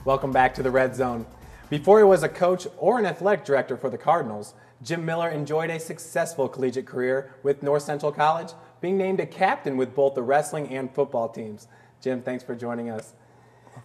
Welcome back to the Red Zone. Before he was a coach or an athletic director for the Cardinals, Jim Miller enjoyed a successful collegiate career with North Central College, being named a captain with both the wrestling and football teams. Jim, thanks for joining us.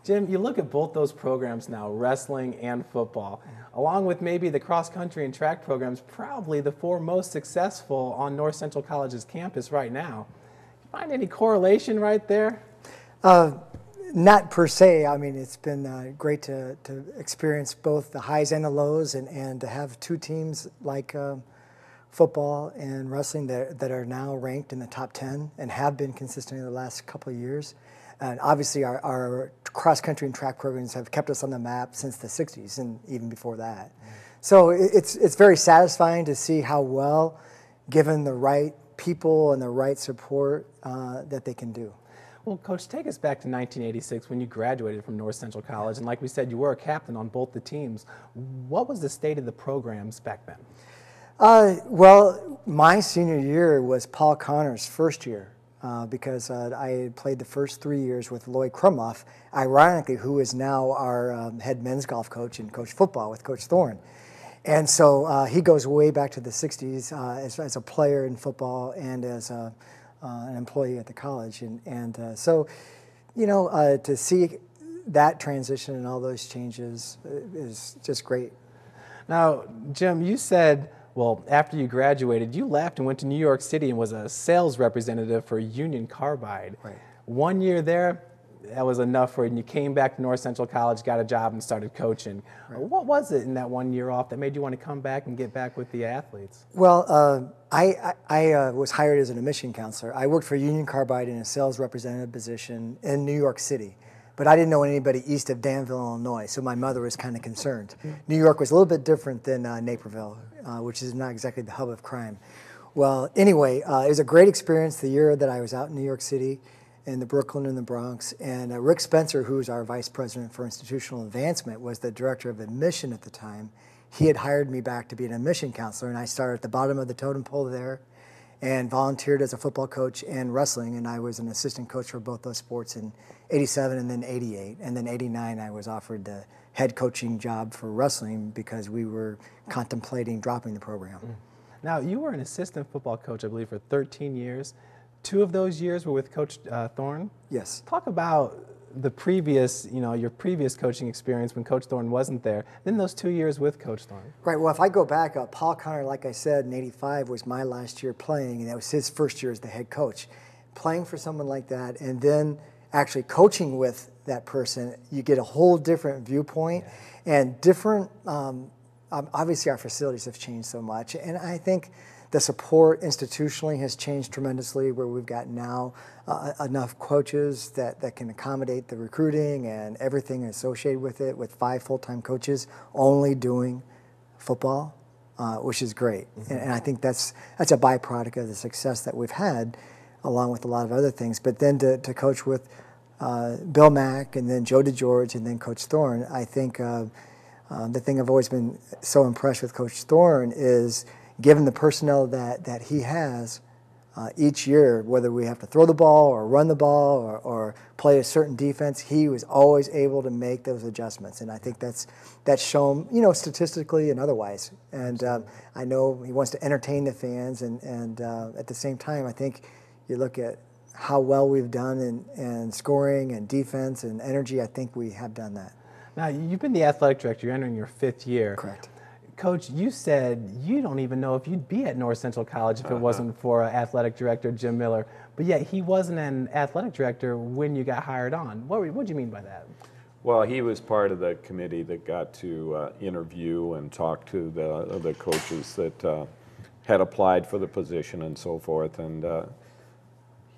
Jim, you look at both those programs now, wrestling and football, along with maybe the cross-country and track programs, probably the four most successful on North Central College's campus right now. You find any correlation right there? Not per se. I mean, it's been great to experience both the highs and the lows, and to have two teams like football and wrestling that are now ranked in the top 10 and have been consistently the last couple of years. And obviously our cross-country and track programs have kept us on the map since the 60s and even before that. So it's very satisfying to see how well, given the right people and the right support, that they can do. Well, Coach, take us back to 1986 when you graduated from North Central College, and like we said, you were a captain on both the teams. What was the state of the programs back then? Well, my senior year was Paul Connor's first year because I had played the first 3 years with Lloyd Crumoff, ironically, who is now our head men's golf coach and coach football with Coach Thorne. And so he goes way back to the 60s as a player in football and as an employee at the college. So, you know, to see that transition and all those changes is just great. Now, Jim, you said, well, after you graduated, you left and went to New York City and was a sales representative for Union Carbide. Right. 1 year there, that was enough for you, and you came back to North Central College, got a job, and started coaching. Right. What was it in that 1 year off that made you want to come back and get back with the athletes? Well, I was hired as an admission counselor. I worked for Union Carbide in a sales representative position in New York City, but I didn't know anybody east of Danville, Illinois, so my mother was kind of concerned. New York was a little bit different than Naperville, which is not exactly the hub of crime. Well, anyway, it was a great experience the year that I was out in New York City, in the Brooklyn and the Bronx. And Rick Spencer, who's our vice president for institutional advancement, was the director of admission at the time. He had hired me back to be an admission counselor, and I started at the bottom of the totem pole there and volunteered as a football coach and wrestling, and I was an assistant coach for both those sports in '87 and then '88. And then '89 I was offered the head coaching job for wrestling because we were contemplating dropping the program. Now, you were an assistant football coach, I believe, for 13 years. 2 of those years were with Coach Thorne? Yes. Talk about the previous, your previous coaching experience when Coach Thorne wasn't there, then those 2 years with Coach Thorne. Right, well, if I go back, Paul Connor, like I said, in '85 was my last year playing, and that was his first year as the head coach. Playing for someone like that and then actually coaching with that person, you get a whole different viewpoint and different, obviously our facilities have changed so much, and I think the support institutionally has changed tremendously, where we've got now enough coaches that can accommodate the recruiting and everything associated with it, with 5 full-time coaches only doing football, which is great. And I think that's a byproduct of the success that we've had, along with a lot of other things. But then to coach with Bill Mack and then Joe DeGeorge and then Coach Thorne, I think the thing I've always been so impressed with Coach Thorne is, given the personnel that he has, each year, whether we have to throw the ball or run the ball or play a certain defense, he was always able to make those adjustments. And I think that's shown, statistically and otherwise. And I know he wants to entertain the fans, and at the same time, I think you look at how well we've done in scoring and defense and energy, I think we have done that. Now, you've been the athletic director. You're entering your 5th year. Correct. Coach, you said you don't even know if you'd be at North Central College if it wasn't for athletic director Jim Miller, but yet he wasn't an athletic director when you got hired on. What do you mean by that? Well, he was part of the committee that got to interview and talk to the coaches that had applied for the position and so forth, and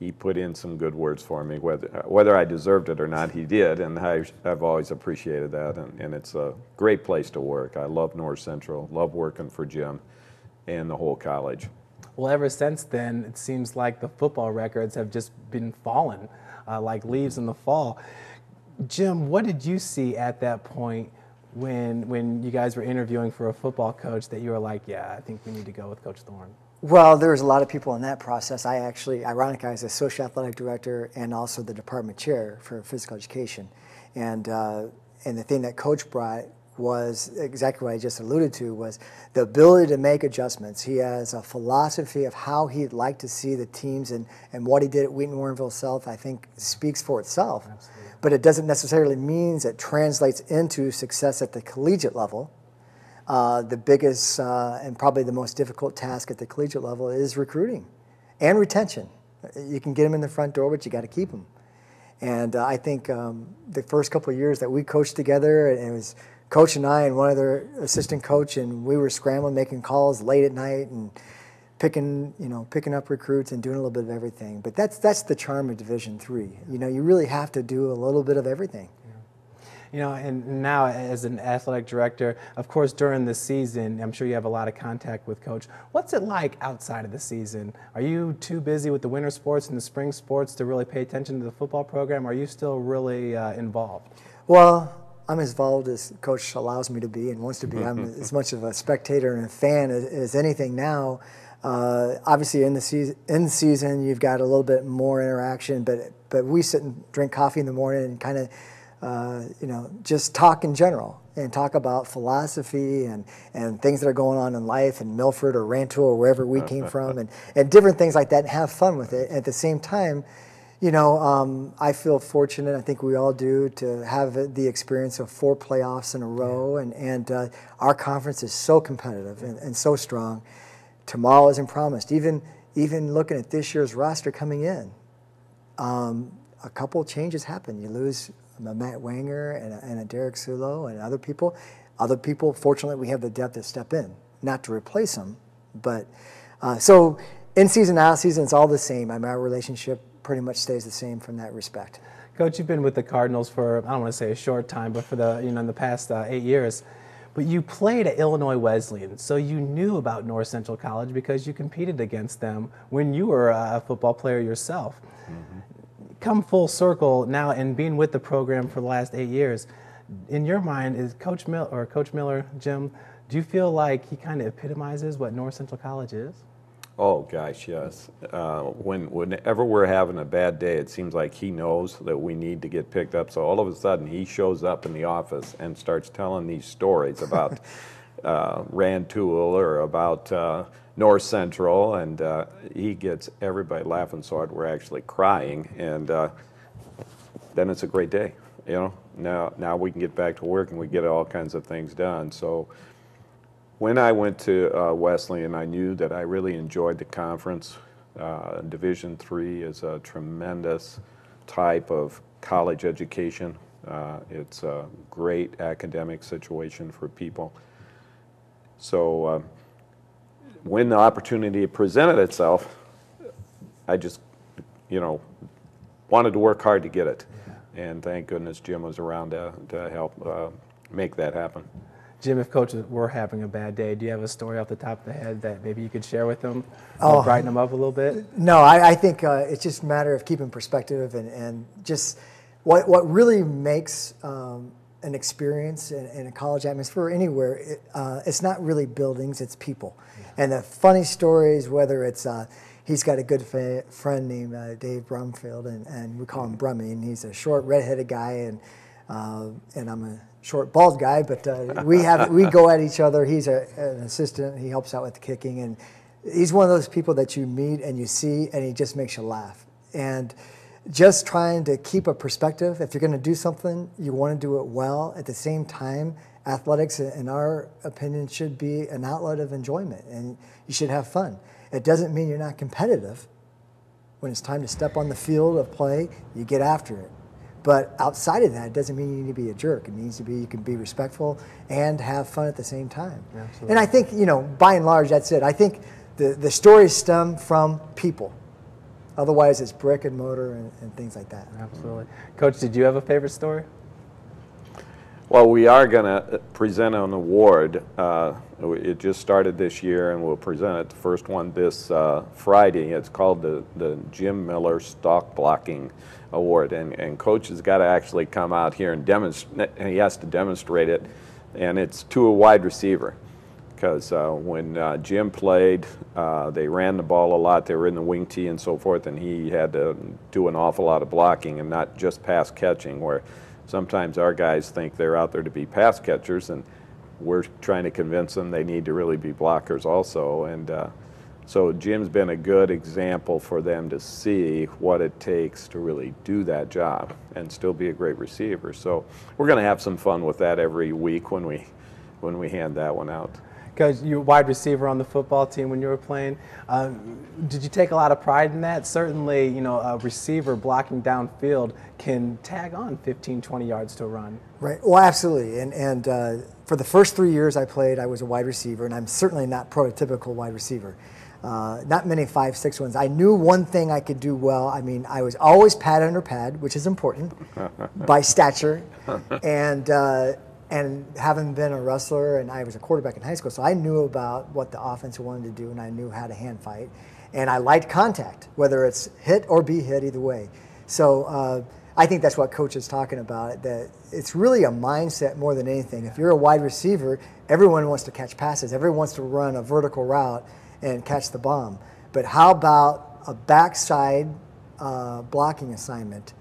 he put in some good words for me. Whether I deserved it or not, he did, and I've always appreciated that, and it's a great place to work. I love North Central, love working for Jim and the whole college. Well, ever since then, it seems like the football records have just been falling like leaves in the fall. Jim, what did you see at that point when you guys were interviewing for a football coach that you were like, yeah, I think we need to go with Coach Thorne? Well, there was a lot of people in that process. I actually, ironically, I was associate athletic director and also the department chair for physical education. And and the thing that Coach brought was exactly what I just alluded to, was the ability to make adjustments. He has a philosophy of how he'd like to see the teams, and what he did at Wheaton Warrenville South, I think, speaks for itself. Absolutely. But it doesn't necessarily mean it translates into success at the collegiate level. The biggest and probably the most difficult task at the collegiate level is recruiting and retention. You can get them in the front door, but you got to keep them. And I think the first couple of years that we coached together, and it was Coach and I and one other assistant coach, and we were scrambling, making calls late at night and picking up recruits and doing a little bit of everything. But that's the charm of Division III. You really have to do a little bit of everything. And now as an athletic director, of course, during the season, I'm sure you have a lot of contact with Coach. What's it like outside of the season? Are you too busy with the winter sports and the spring sports to really pay attention to the football program? Or are you still really involved? Well, I'm as involved as Coach allows me to be and wants to be. I'm as much of a spectator and a fan as anything now. Obviously, in the season, you've got a little bit more interaction, but we sit and drink coffee in the morning and kind of just talk in general and talk about philosophy and things that are going on in life in Milford or Rantoul or wherever we came from and different things like that, and have fun with it. At the same time, I feel fortunate, I think we all do, to have the experience of 4 playoffs in a row, and our conference is so competitive and so strong. Tomorrow isn't promised. Even looking at this year's roster coming in, a couple of changes happen. You lose a Matt Wanger and a Derek Sulo and other people. Fortunately, we have the depth to step in, not to replace them. But so in season, out of season, it's all the same. Our relationship pretty much stays the same from that respect. Coach, you've been with the Cardinals for, I don't want to say a short time, but for the in the past 8 years. But you played at Illinois Wesleyan, so you knew about North Central College because you competed against them when you were a football player yourself. Mm-hmm. Come full circle now and being with the program for the last 8 years, in your mind, is Coach Miller, Jim, do you feel like he kind of epitomizes what North Central College is? Oh gosh, yes. Whenever we're having a bad day, it seems like he knows that we need to get picked up. So all of a sudden, he shows up in the office and starts telling these stories about Rantoul or about North Central, and he gets everybody laughing so hard we're actually crying, and then it's a great day. Now we can get back to work and we get all kinds of things done. So when I went to Wesleyan, I knew that I really enjoyed the conference. Division III is a tremendous type of college education. It's a great academic situation for people. So when the opportunity presented itself, I just, wanted to work hard to get it. Yeah. And thank goodness Jim was around to help make that happen. Jim, if Coach were having a bad day, do you have a story off the top of the head that maybe you could share with him to brighten him up a little bit? No, I think it's just a matter of keeping perspective and just what really makes an experience in a college atmosphere anywhere, it's not really buildings, it's people. Yeah. And the funny stories, whether it's he's got a good friend named Dave Brumfield, and we call him Brummy, and he's a short, redheaded guy, and I'm a short, bald guy, but we go at each other. He's an assistant. He helps out with the kicking, and he's one of those people that you meet and you see, and he just makes you laugh. And just trying to keep a perspective. If you're going to do something, you want to do it well. At the same time, athletics, in our opinion, should be an outlet of enjoyment, and you should have fun. It doesn't mean you're not competitive. When it's time to step on the field of play, you get after it. But outside of that, it doesn't mean you need to be a jerk. It means you can be respectful and have fun at the same time. Absolutely. And I think, by and large, that's it. I think the stories stem from people. Otherwise, it's brick and mortar and things like that. Absolutely. Coach, did you have a favorite story? Well, we are going to present an award. It just started this year, and we'll present it, the first one this Friday. It's called the Jim Miller Stock Blocking Award, and Coach has got to actually come out here and demonstrate. He has to demonstrate it, and it's to a wide receiver. Because when Jim played, they ran the ball a lot. They were in the wing tee and so forth, and he had to do an awful lot of blocking and not just pass catching, where sometimes our guys think they're out there to be pass catchers, and we're trying to convince them they need to really be blockers also. And so Jim's been a good example for them to see what it takes to really do that job and still be a great receiver. So we're going to have some fun with that every week when we hand that one out. Coach, you were wide receiver on the football team when you were playing. Did you take a lot of pride in that? Certainly, you know, a receiver blocking downfield can tag on 15, 20 yards to a run. Right. Well, absolutely. And for the first 3 years I played, I was a wide receiver, and I'm certainly not prototypical wide receiver. Not many 5'6" ones. I knew one thing I could do well. I mean, I was always pad under pad, which is important by stature, and having been a wrestler, and I was a quarterback in high school, so I knew about what the offense wanted to do, and I knew how to hand fight. And I liked contact, whether it's hit or be hit, either way. So I think that's what Coach is talking about, that it's really a mindset more than anything. If you're a wide receiver, everyone wants to catch passes. Everyone wants to run a vertical route and catch the bomb. But how about a backside blocking assignment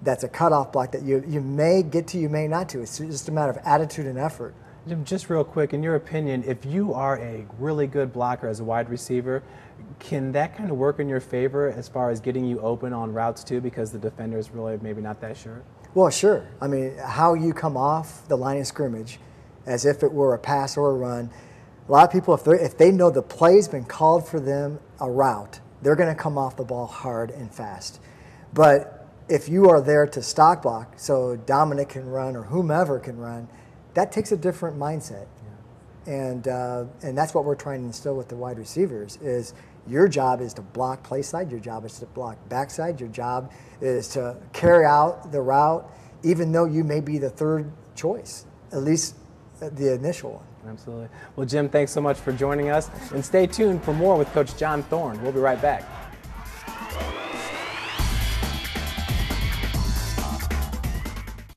that's a cutoff block that you may get to, you may not to. It's just a matter of attitude and effort. Jim, just real quick, in your opinion, if you are a really good blocker as a wide receiver, can that kind of work in your favor as far as getting you open on routes too, because the defender is really maybe not that sure? Well, sure. I mean, how you come off the line of scrimmage as if it were a pass or a run, a lot of people, if they know the play's been called for them, a route, they're going to come off the ball hard and fast. But if you are there to stock block, so Dominic can run or whomever can run, that takes a different mindset. Yeah. And that's what we're trying to instill with the wide receivers is your job is to block play side, your job is to block backside, your job is to carry out the route, even though you may be the third choice, at least the initial one. Absolutely. Well, Jim, thanks so much for joining us. And stay tuned for more with Coach John Thorne. We'll be right back.